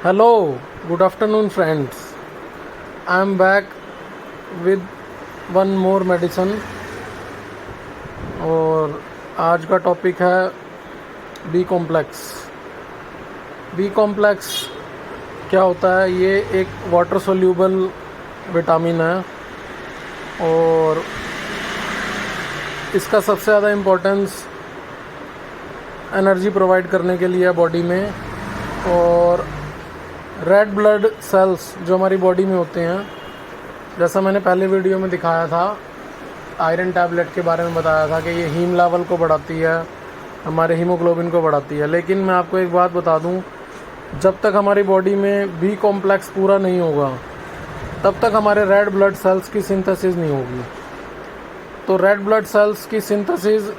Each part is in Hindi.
Hello, good afternoon, friends. I am back with one more medicine और आज का टॉपिक है बी कॉम्प्लेक्स। बी कॉम्प्लेक्स क्या होता है? ये एक वाटर सोल्यूबल विटामिन है और इसका सबसे ज़्यादा इम्पोर्टेंस एनर्जी प्रोवाइड करने के लिए है बॉडी में। और रेड ब्लड सेल्स जो हमारी बॉडी में होते हैं, जैसा मैंने पहले वीडियो में दिखाया था, आयरन टैबलेट के बारे में बताया था कि ये हीम लेवल को बढ़ाती है, हमारे हीमोग्लोबिन को बढ़ाती है। लेकिन मैं आपको एक बात बता दूं, जब तक हमारी बॉडी में बी कॉम्प्लेक्स पूरा नहीं होगा तब तक हमारे रेड ब्लड सेल्स की सिंथेसिस नहीं होगी। तो रेड ब्लड सेल्स की सिंथेसिस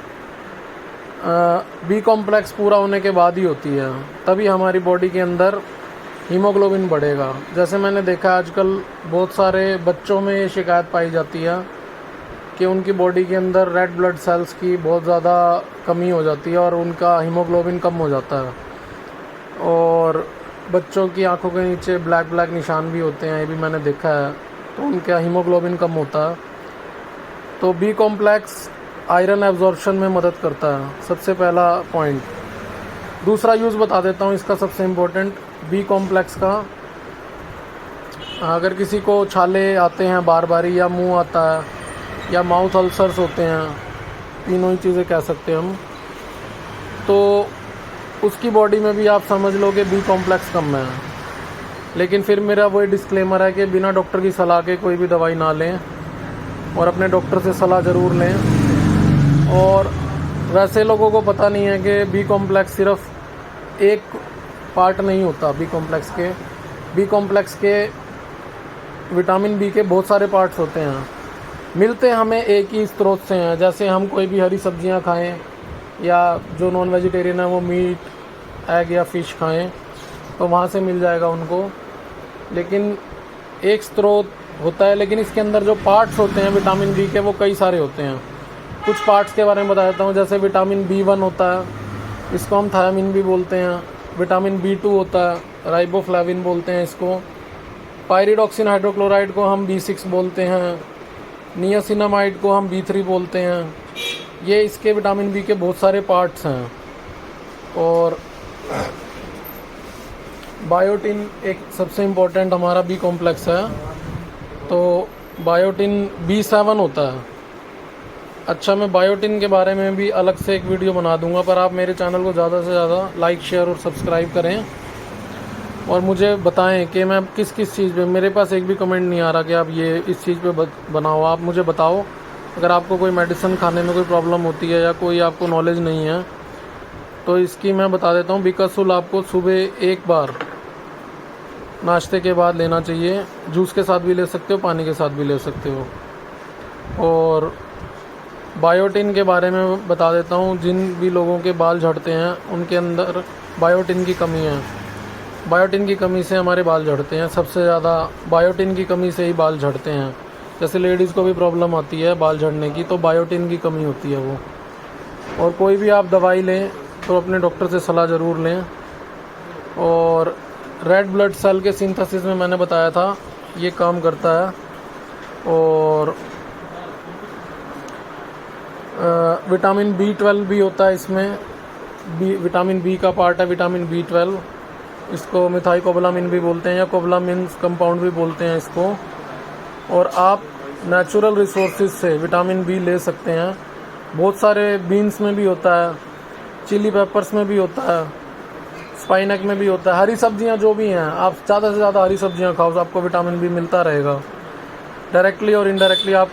बी कॉम्प्लेक्स पूरा होने के बाद ही होती है, तभी हमारी बॉडी के अंदर हीमोग्लोबिन बढ़ेगा। जैसे मैंने देखा आजकल बहुत सारे बच्चों में ये शिकायत पाई जाती है कि उनकी बॉडी के अंदर रेड ब्लड सेल्स की बहुत ज़्यादा कमी हो जाती है और उनका हीमोग्लोबिन कम हो जाता है। और बच्चों की आंखों के नीचे ब्लैक ब्लैक निशान भी होते हैं, ये भी मैंने देखा है, तो उनका हीमोग्लोबिन कम होता है। तो बी कॉम्प्लेक्स आयरन एब्जॉर्प्शन में मदद करता है, सबसे पहला पॉइंट। दूसरा यूज़ बता देता हूँ इसका सबसे इम्पोर्टेंट बी कॉम्प्लेक्स का। अगर किसी को छाले आते हैं बार बारी, या मुंह आता है, या माउथ अल्सर्स होते हैं, तीनों ही चीज़ें कह सकते हैं हम, तो उसकी बॉडी में भी आप समझ लो कि बी कॉम्प्लेक्स कम है। लेकिन फिर मेरा वही डिस्क्लेमर है कि बिना डॉक्टर की सलाह के कोई भी दवाई ना लें और अपने डॉक्टर से सलाह ज़रूर लें। और वैसे लोगों को पता नहीं है कि बी कॉम्प्लेक्स सिर्फ एक पार्ट नहीं होता। बी कॉम्प्लेक्स के विटामिन बी के बहुत सारे पार्ट्स होते हैं, मिलते हमें एक ही स्रोत से हैं। जैसे हम कोई भी हरी सब्जियां खाएं, या जो नॉन वेजिटेरियन है वो मीट, एग या फ़िश खाएं, तो वहाँ से मिल जाएगा उनको। लेकिन एक स्रोत होता है, लेकिन इसके अंदर जो पार्ट्स होते हैं विटामिन बी के वो कई सारे होते हैं। कुछ पार्ट्स के बारे में बता देता हूँ। जैसे विटामिन B1 होता है, इसको हम थायामिन भी बोलते हैं। विटामिन B2 होता है, राइबोफ्लेविन बोलते हैं इसको। पायरिडॉक्सिन हाइड्रोक्लोराइड को हम B6 बोलते हैं। नियासिनामाइड को हम B3 बोलते हैं। ये इसके विटामिन बी के बहुत सारे पार्ट्स हैं। और बायोटिन एक सबसे इम्पोर्टेंट हमारा बी कॉम्प्लेक्स है। तो बायोटिन B7 होता है। अच्छा, मैं बायोटिन के बारे में भी अलग से एक वीडियो बना दूंगा, पर आप मेरे चैनल को ज़्यादा से ज़्यादा लाइक, शेयर और सब्सक्राइब करें और मुझे बताएं कि मैं किस किस चीज़ पे, मेरे पास एक भी कमेंट नहीं आ रहा कि आप ये इस चीज़ पे बनाओ। आप मुझे बताओ अगर आपको कोई मेडिसिन खाने में कोई प्रॉब्लम होती है या कोई आपको नॉलेज नहीं है, तो इसकी मैं बता देता हूँ। बिकासुल आपको सुबह एक बार नाश्ते के बाद लेना चाहिए। जूस के साथ भी ले सकते हो, पानी के साथ भी ले सकते हो। और बायोटिन के बारे में बता देता हूँ। जिन भी लोगों के बाल झड़ते हैं उनके अंदर बायोटिन की कमी है। बायोटिन की कमी से हमारे बाल झड़ते हैं, सबसे ज़्यादा बायोटिन की कमी से ही बाल झड़ते हैं। जैसे लेडीज़ को भी प्रॉब्लम आती है बाल झड़ने की, तो बायोटिन की कमी होती है वो। और कोई भी आप दवाई लें तो अपने डॉक्टर से सलाह ज़रूर लें। और रेड ब्लड सेल के सिंथेसिस में मैंने बताया था ये काम करता है। और विटामिन B12 भी होता है इसमें। विटामिन बी का पार्ट है विटामिन B12। इसको मिथाइकोबलामिन भी बोलते हैं, या कोबलामिन कंपाउंड भी बोलते हैं इसको। और आप नेचुरल रिसोर्सेज से विटामिन बी ले सकते हैं। बहुत सारे बीन्स में भी होता है, चिली पेपर्स में भी होता है, स्पाइनक में भी होता है। हरी सब्जियां जो भी हैं, आप ज़्यादा से ज़्यादा हरी सब्जियां खाओ, आपको विटामिन बी मिलता रहेगा। डायरेक्टली और इनडायरेक्टली आप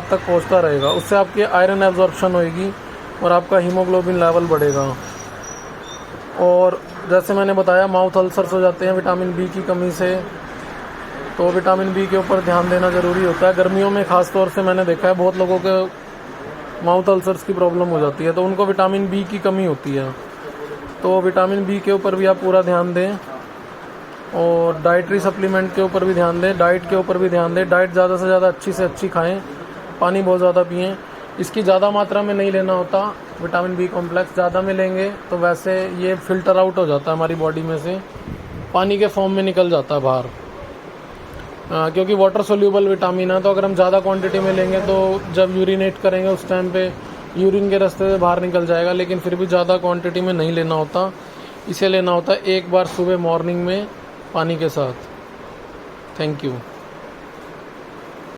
तक पहुंचता रहेगा। उससे आपकी आयरन एब्जॉर्प्शन होएगी और आपका हीमोग्लोबिन लेवल बढ़ेगा। और जैसे मैंने बताया, माउथ अल्सर्स हो जाते हैं विटामिन बी की कमी से, तो विटामिन बी के ऊपर ध्यान देना ज़रूरी होता है। गर्मियों में ख़ास तौर से मैंने देखा है बहुत लोगों के माउथ अल्सर्स की प्रॉब्लम हो जाती है, तो उनको विटामिन बी की कमी होती है। तो विटामिन बी के ऊपर भी आप पूरा ध्यान दें। और डाइटरी सप्लीमेंट के ऊपर भी ध्यान दें, डाइट के ऊपर भी ध्यान दें। डाइट ज़्यादा से ज़्यादा अच्छी से अच्छी खाएं, पानी बहुत ज़्यादा पिएं। इसकी ज़्यादा मात्रा में नहीं लेना होता विटामिन बी कॉम्प्लेक्स। ज़्यादा में लेंगे तो वैसे ये फ़िल्टर आउट हो जाता है हमारी बॉडी में से पानी के फॉर्म में निकल जाता है बाहर, क्योंकि वाटर सोल्यूबल विटामिन है। तो अगर हम ज़्यादा क्वांटिटी में लेंगे तो जब यूरिनेट करेंगे उस टाइम पे यूरिन के रास्ते से बाहर निकल जाएगा, लेकिन फिर भी ज़्यादा क्वांटिटी में नहीं लेना होता। इसे लेना होता है एक बार सुबह मॉर्निंग में पानी के साथ। Thank you.